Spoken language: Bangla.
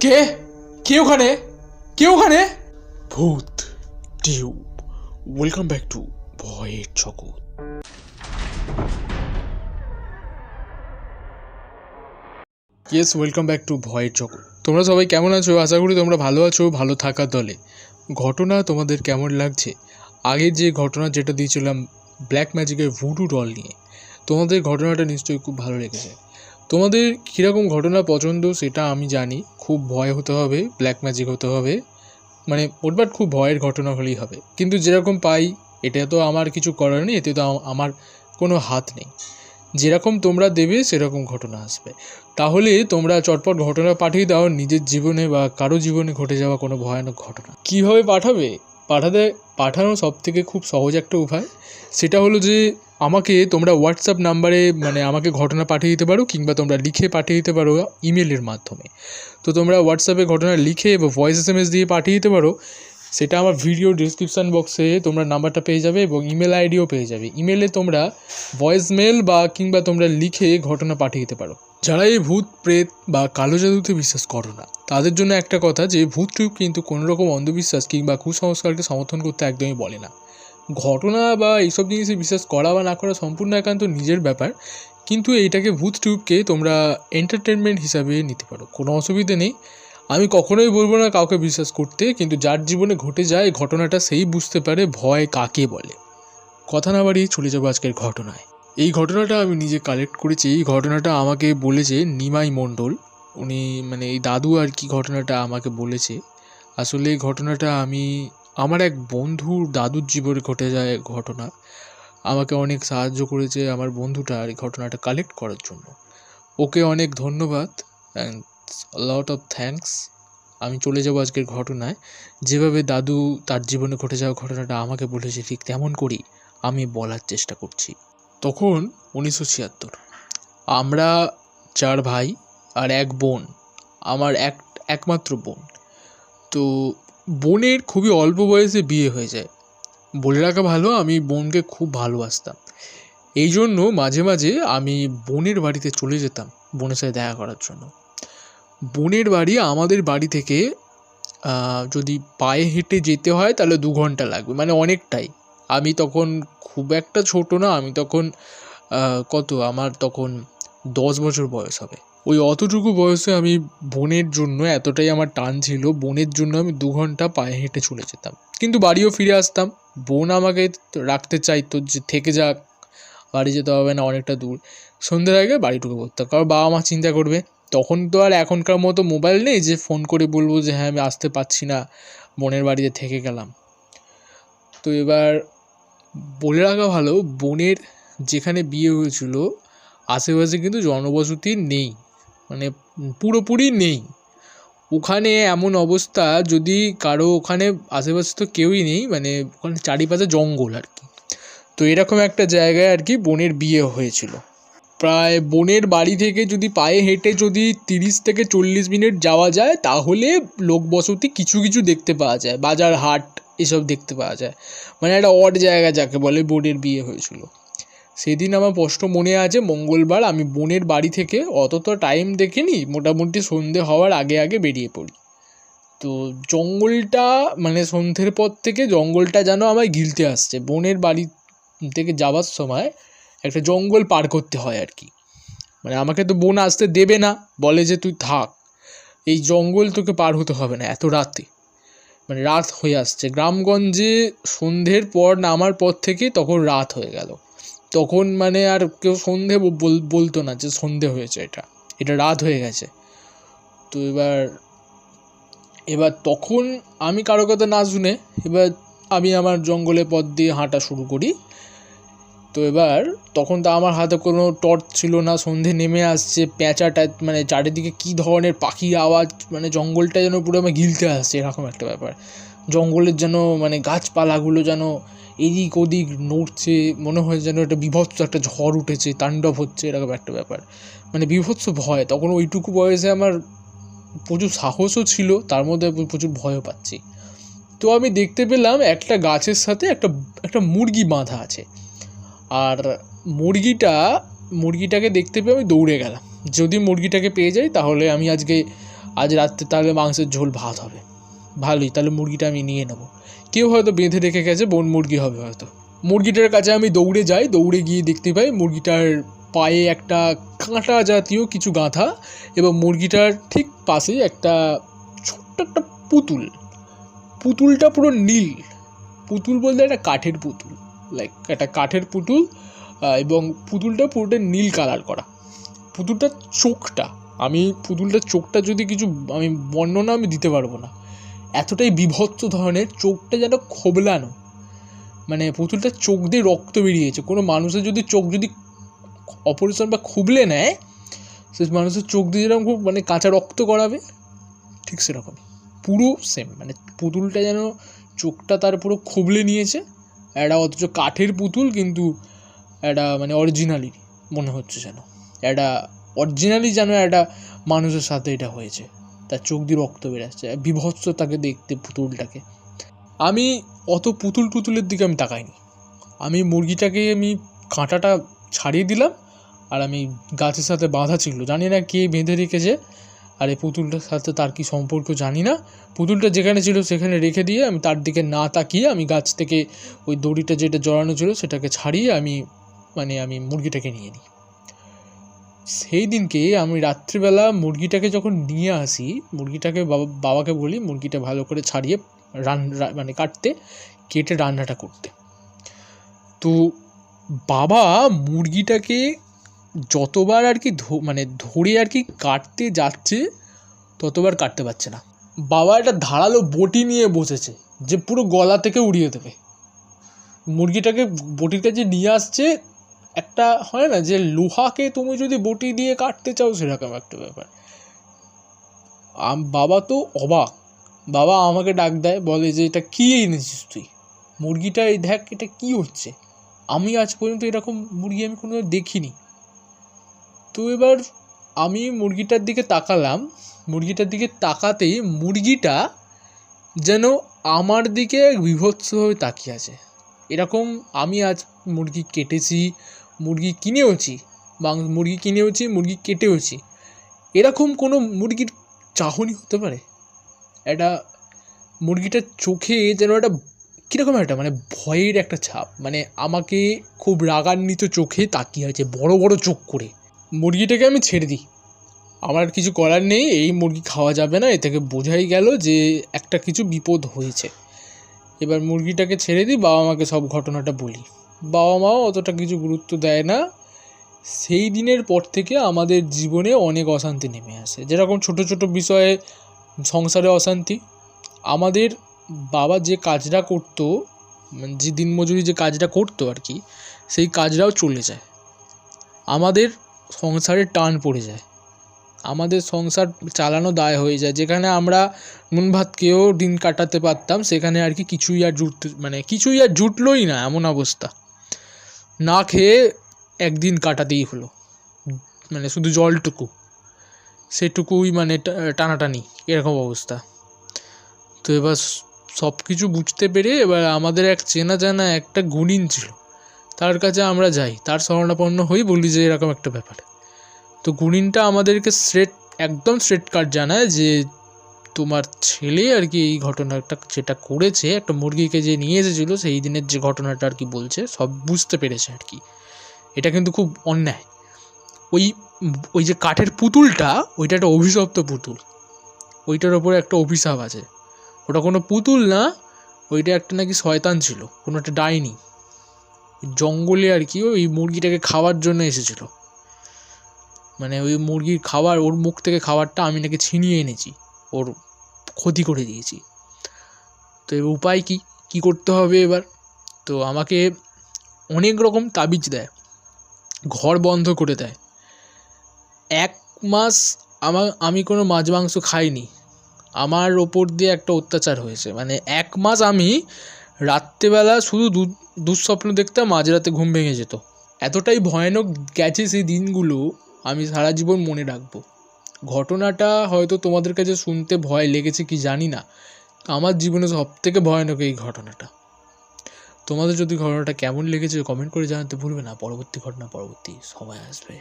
কে কে ওখানে কে ওখানে ভূত টিউব ওয়েলকাম ব্যাক টু ভয়ের জগৎ। ইয়েস, ওয়েলকাম ব্যাক টু ভয়ের জগৎ। তোমরা সবাই কেমন আছো? আশা করি তোমরা ভালো আছো, ভালো থাকার দলে। ঘটনা তোমাদের কেমন লাগছে? আগের যে ঘটনা যেটা দিয়েছিলাম ব্ল্যাক ম্যাজিকের ভুডু ডল নিয়ে, তোমাদের ঘটনাটা নিশ্চয়ই খুব ভালো লেগেছে। তোমাদের কীরকম ঘটনা পছন্দ সেটা আমি জানি। খুব ভয় হতে হবে, ব্ল্যাক ম্যাজিক হতে হবে, মানে ওটবাট খুব ভয়ের ঘটনা হলেই হবে। কিন্তু যেরকম পাই, এটা তো আমার কিছু করার নেই, এতে তো আমার কোনো হাত নেই। যেরকম তোমরা দেবে সেরকম ঘটনা আসবে। তাহলে তোমরা চটপট ঘটনা পাঠিয়ে দাও, নিজের জীবনে বা কারো জীবনে ঘটে যাওয়া কোনো ভয়ানক ঘটনা। কীভাবে পাঠাবে? পাঠানো সব থেকে খুব সহজ একটা উপায়, সেটা হলো যে আমাকে তোমরা হোয়াটসঅ্যাপ নাম্বারে মানে আমাকে ঘটনা পাঠিয়ে দিতে পারো, কিংবা তোমরা লিখে পাঠিয়ে দিতে পারো ইমেলের মাধ্যমে। তো তোমরা হোয়াটসঅ্যাপে ঘটনা লিখে বা ভয়েস SMS দিয়ে পাঠিয়ে দিতে পারো। সেটা আমার ভিডিও ডিসক্রিপশান বক্সে তোমরা নাম্বারটা পেয়ে যাবে এবং ইমেল আইডিও পেয়ে যাবে। ইমেলে তোমরা ভয়েস মেল বা কিংবা তোমরা লিখে ঘটনা পাঠিয়ে দিতে পারো। যারা এই ভূত প্রেত বা কালো জাদুতে বিশ্বাস করো না, তাদের জন্য একটা কথা, যে ভূত টিউব কিন্তু কোনো রকম অন্ধবিশ্বাস কিংবা কুসংস্কারকে সমর্থন করতে একদমই বলে না। ঘটনা বা এইসব জিনিসে বিশ্বাস করা বা না করা সম্পূর্ণ একান্ত নিজের ব্যাপার। কিন্তু এইটাকে ভূত টিউবকে তোমরা এন্টারটেনমেন্ট হিসাবে নিতে পারো, কোনো অসুবিধে নেই। আমি কখনোই বলবো না কাউকে বিশ্বাস করতে, কিন্তু যার জীবনে ঘটে যায় ঘটনাটা সেই বুঝতে পারে ভয় কাকে বলে। কথা না বাড়িয়ে চলে যাবো আজকের ঘটনায়। এই ঘটনাটা আমি নিজে কালেক্ট করেছি। এই ঘটনাটা আমাকে বলেছে নিমাই মণ্ডল। উনি মানে এই দাদু আর কি ঘটনাটা আমাকে বলেছে। আসলে এই ঘটনাটা আমার এক বন্ধুর দাদুর জীবনে ঘটে যায় ঘটনা। আমাকে অনেক সাহায্য করেছে আমার বন্ধুটা এই ঘটনাটা কালেক্ট করার জন্য। ওকে অনেক ধন্যবাদ অ্যান্ড লট অফ থ্যাঙ্কস। আমি চলে যাবো আজকের ঘটনায়। যেভাবে দাদু তার জীবনে ঘটে যাওয়া ঘটনাটা আমাকে বলেছে, ঠিক তেমন করেই আমি বলার চেষ্টা করছি। তখন 1976, আমরা 4 ভাই আর এক বোন, আমার একমাত্র বোন। তো বোনের খুবই অল্প বয়সে বিয়ে হয়ে যায়। বলে রাখা ভালো, আমি বোনকে খুব ভালোবাসতাম। এই জন্য মাঝে মাঝে আমি বোনের বাড়িতে চলে যেতাম বোনের সাথে দেখা করার জন্য। বোনের বাড়ি আমাদের বাড়ি থেকে যদি পায়ে হেঁটে যেতে হয় তাহলে 2 ঘন্টা লাগবে, মানে অনেকটাই। আমি তখন খুব একটা ছোট না, আমি তখন আমার তখন 10 বছর বয়স হবে। ওই অতটুকু বয়সে আমি বোনের জন্য এতটাই আমার টান ছিল, বোনের জন্য আমি 2 ঘন্টা পায়ে হেঁটে চলে যেতাম। কিন্তু বাড়িও ফিরে আসতাম। বোন আমাকে রাখতে চাইতো যে থেকে যাক, বাড়ি যেতে হবে না, অনেকটা দূর। সন্ধ্যের আগে বাড়ি ঢুকে পড়তাম, কারণ বাবা মা চিন্তা করবে। তখন তো আর এখনকার মতো মোবাইল নেই যে ফোন করে বলবো যে হ্যাঁ আমি আসতে পারছি না, বোনের বাড়িতে থেকে গেলাম। তো এবার বলে রাখা ভালো, বোনের যেখানে বিয়ে হয়েছিল আশেপাশে কিন্তু জনবসতি নেই, মানে পুরোপুরি নেই। ওখানে এমন অবস্থা, যদি কারো ওখানে আশেপাশে তো কেউই নেই, মানে ওখানে চারিপাশে জঙ্গল আর কি। তো এরকম একটা জায়গায় আর কি বোনের বিয়ে হয়েছিল। প্রায় বোনের বাড়ি থেকে যদি পায়ে হেঁটে যদি 30 থেকে 40 মিনিট যাওয়া যায়, তাহলে লোকবসতি কিছু কিছু দেখতে পাওয়া যায়, বাজার হাট এসব দেখতে পাওয়া যায়। মানে একটা অড জায়গা যাকে বলে, বোনের বিয়ে হয়েছিল। সেদিন আমার স্পষ্ট মনে আছে, মঙ্গলবার। আমি বোনের বাড়ি থেকে অতটা টাইম দেখিনি, মোটামুটি সন্ধে হওয়ার আগে আগে বেরিয়ে পড়ি। তো জঙ্গলটা মানে সন্ধ্যের পর থেকে জঙ্গলটা যেন আমায় গিলতে আসছে। বোনের বাড়ি থেকে যাওয়ার সময় একটা জঙ্গল পার করতে হয় আর কি। মানে আমাকে তো বোন আসতে দেবে না, বলে যে তুই থাক, এই জঙ্গল তোকে পার হতে হবে না এত রাতে। মানে রাত হয়ে আসছে গ্রামগঞ্জে, সন্ধ্যের পর নামার পর থেকে তখন রাত হয়ে গেল। তখন মানে আর কেউ সন্ধে বলতো না যে সন্ধে হয়েছে, এটা রাত হয়ে গেছে। তো এবার তখন আমি কারো কথা না শুনে এবার আমি আমার জঙ্গলের পথ দিয়ে হাঁটা শুরু করি। তো এবার তখন তো আমার হাতে কোনো টর্চ ছিল না, সন্ধে নেমে আসছে, প্যাঁচাটা মানে চারিদিকে কী ধরনের পাখির আওয়াজ, মানে জঙ্গলটা যেন পুরো আমার গিলতে আসছে, এরকম একটা ব্যাপার। জঙ্গলের যেন মানে গাছপালাগুলো যেন এদিক ওদিক নড়ছে, মনে হয় যেন একটা বিভৎস একটা ঝড় উঠেছে, তাণ্ডব হচ্ছে, এরকম একটা ব্যাপার। মানে বিভৎস ভয়। তখন ওইটুকু বয়সে আমার প্রচুর সাহসও ছিল, তার মধ্যে প্রচুর ভয়ও পাচ্ছি। তো আমি দেখতে পেলাম একটা গাছের সাথে একটা মুরগি বাঁধা আছে। আর মুরগিটাকে দেখতে পেয়ে আমি দৌড়ে গেলাম। যদি মুরগিটাকে পেয়ে যাই তাহলে আমি আজকে আজ রাত্রে তাহলে মাংসের ঝোল ভাত হবে, ভালোই, তাহলে মুরগিটা আমি নিয়ে নেবো। কেউ হয়তো বেঁধে রেখে গেছে, বোন মুরগি হবে হয়তো। মুরগিটার কাছে আমি দৌড়ে যাই, দৌড়ে গিয়ে দেখতে পাই মুরগিটার পায়ে একটা কাঁটা জাতীয় কিছু গাঁথা, এবং মুরগিটার ঠিক পাশেই একটা ছোট্ট একটা পুতুল। পুতুলটা পুরো নীল, পুতুল বলতে একটা কাঠের পুতুল, লাইক একটা কাঠের পুতুল, এবং পুতুলটা পুরোটা নীল কালার করা। পুতুলটার চোখটা, আমি পুতুলটার চোখটা যদি কিছু আমি বর্ণনা আমি দিতে পারবো না, এতটাই বীভৎস ধরনের। চোখটা যেন খোবলানো, মানে পুতুলটার চোখ দিয়ে রক্ত বেরিয়েছে। কোনো মানুষের যদি চোখ যদি অপারেশন বা খুবলে নেয়, সে মানুষের চোখ দিয়ে যেরকম খুব মানে কাঁচা রক্ত করাবে, ঠিক সেরকমই পুরো সেম। মানে পুতুলটা যেন চোখটা তার পুরো খুবলে নিয়েছে একটা, অথচ কাঠের পুতুল, কিন্তু একটা মানে অরিজিনালি মনে হচ্ছে যেন একটা অরিজিনালি যেন একটা মানুষের সাথে এটা হয়েছে। তার চোখ দিয়ে রক্ত বেরাচ্ছে, বিভৎস তাকে দেখতে পুতুলটাকে। আমি অত পুতুলের দিকে আমি তাকাইনি, আমি মুরগিটাকে আমি কাঁটাটা ছাড়িয়ে দিলাম, আর আমি গাছের সাথে বাঁধা ছিল, জানি না কে বেঁধে রেখেছে, আর এই পুতুলটার সাথে তার কি সম্পর্ক জানি না। পুতুলটা যেখানে ছিল সেখানে রেখে দিয়ে আমি তার দিকে না তাকিয়ে আমি গাছ থেকে ওই দড়িটা যেটা জড়ানো ছিল সেটাকে ছাড়িয়ে আমি মুরগিটাকে নিয়ে নিই। সেই দিনকে আমি রাত্রিবেলা মুরগিটাকে যখন নিয়ে আসি, মুরগিটাকে বাবাকে বলি মুরগিটা ভালো করে ছাড়িয়ে কাটতে, কেটে রান্নাটা করতে। তো বাবা মুরগিটাকে যতবার আর কি ধরে আর কি কাটতে যাচ্ছে, ততবার কাটতে পারছে না। বাবা একটা ধারালো বটি নিয়ে বসেছে যে পুরো গলা থেকে উড়িয়ে দেবে। মুরগিটাকে বটির কাছে নিয়ে আসছে, একটা হয় না যে লোহাকে তুমি যদি বটি দিয়ে কাটতে চাও, সেরকম একটা ব্যাপার। বাবা তো অবাক, বাবা আমাকে ডাক দেয়, বলে যে এটা কী এনেছিস তুই, মুরগিটা এই দেখ এটা কী হচ্ছে, আমি আজ পর্যন্ত এরকম মুরগি আমি কোনো দেখিনি। তো এবার আমি মুরগিটার দিকে তাকালাম, মুরগিটার দিকে তাকাতেই মুরগিটা যেন আমার দিকে বিভৎসভাবে তাকিয়ে আছে। এরকম আমি আজ মুরগি কেটেছি, মুরগি কিনেওছি, মুরগি কেটেওছি, এরকম কোনো মুরগির চাহনি হতে পারে? একটা মুরগিটার চোখে যেন একটা কীরকম একটা মানে ভয়ের একটা ছাপ, মানে আমাকে খুব রাগান্বিত চোখে তাকিয়ে আছে, বড় বড় চোখ করে। মুরগিটাকে আমি ছেড়ে দিই, আমার কিছু করার নেই, এই মুরগি খাওয়া যাবে না, এ থেকে বোঝাই গেল যে একটা কিছু বিপদ হয়েছে। এবার মুরগিটাকে ছেড়ে দিই, বাবা মাকে সব ঘটনাটা বলি। বাবা মাও অতটা কিছু গুরুত্ব দেয় না। সেই দিনের পর থেকে আমাদের জীবনে অনেক অশান্তি নেমে আসে, যেরকম ছোট ছোট বিষয়ে সংসারে অশান্তি। আমাদের বাবা যে কাজটা করতো, মানে যে দিনমজুরি যে কাজটা করতো আর কি, সেই কাজটাও চলে যায়, আমাদের সংসারে টান পড়ে যায়, আমাদের সংসার চালানো দায় হয়ে যায়। যেখানে আমরা নুন ভাত খেয়েও দিন কাটাতে পারতাম, সেখানে আর কি কিছুই আর জুটলোই না, এমন অবস্থা। না খেয়ে একদিন কাটাতেই হলো, মানে শুধু জলটুকু, সেটুকুই মানে টানাটানি, এরকম অবস্থা। তো এবার সব কিছু বুঝতে পেরে এবার আমাদের এক চেনা জানা একটা গুণিন ছিল, তার কাছে আমরা যাই, তার শরণাপন্ন হই, বলি যে এরকম একটা ব্যাপার। তো গুণিনটা আমাদেরকে একদম স্ট্রেট কাট জানায় যে তোমার ছেলে আর কি এই ঘটনাটা যেটা করেছে, একটা মুরগিকে যে নিয়ে এসেছিলো সেই দিনের যে ঘটনাটা আর কি বলছে, সব বুঝতে পেরেছে আর কি, এটা কিন্তু খুব অন্যায়। ওই যে কাঠের পুতুলটা, ওইটা একটা অভিশপ্ত পুতুল, ওইটার ওপরে একটা অভিশাপ আছে। ওটা কোনো পুতুল না, ওইটা একটা নাকি শয়তান ছিল, কোনো একটা ডাইনি, জঙ্গলে আর কি ওই মুরগিটাকে খাওয়ার জন্য এসেছিল। মানে ওই মুরগির খাবার, ওর মুখ থেকে খাবারটা আমি নাকি ছিনিয়ে এনেছি, ওর ক্ষতি করে দিয়েছি। তো এবার উপায় কী করতে হবে এবার? তো আমাকে অনেক রকম তাবিজ দেয়, ঘর বন্ধ করে দেয়। 1 মাস আমি কোনো মাছ মাংস খাইনি, আমার ওপর দিয়ে একটা অত্যাচার হয়েছে। মানে 1 মাস আমি রাত্রেবেলা শুধু দুঃস্বপ্ন দেখতাম, মাঝরাতে ঘুম ভেঙে যেত। এতটাই ভয়ানক গেছে সেই দিনগুলো, আমি সারা জীবন মনে রাখবো। ঘটনাটা হয়তো তোমাদের কাছে শুনতে ভয় লেগেছে কি জানি না, আমার জীবনে সবথেকে ভয়ানক এই ঘটনাটা। তোমাদের যদি ঘটনাটা কেমন লেগেছে কমেন্ট করে জানাতে ভুলবে না। পরবর্তী ঘটনা পরবর্তী সময় আসবে।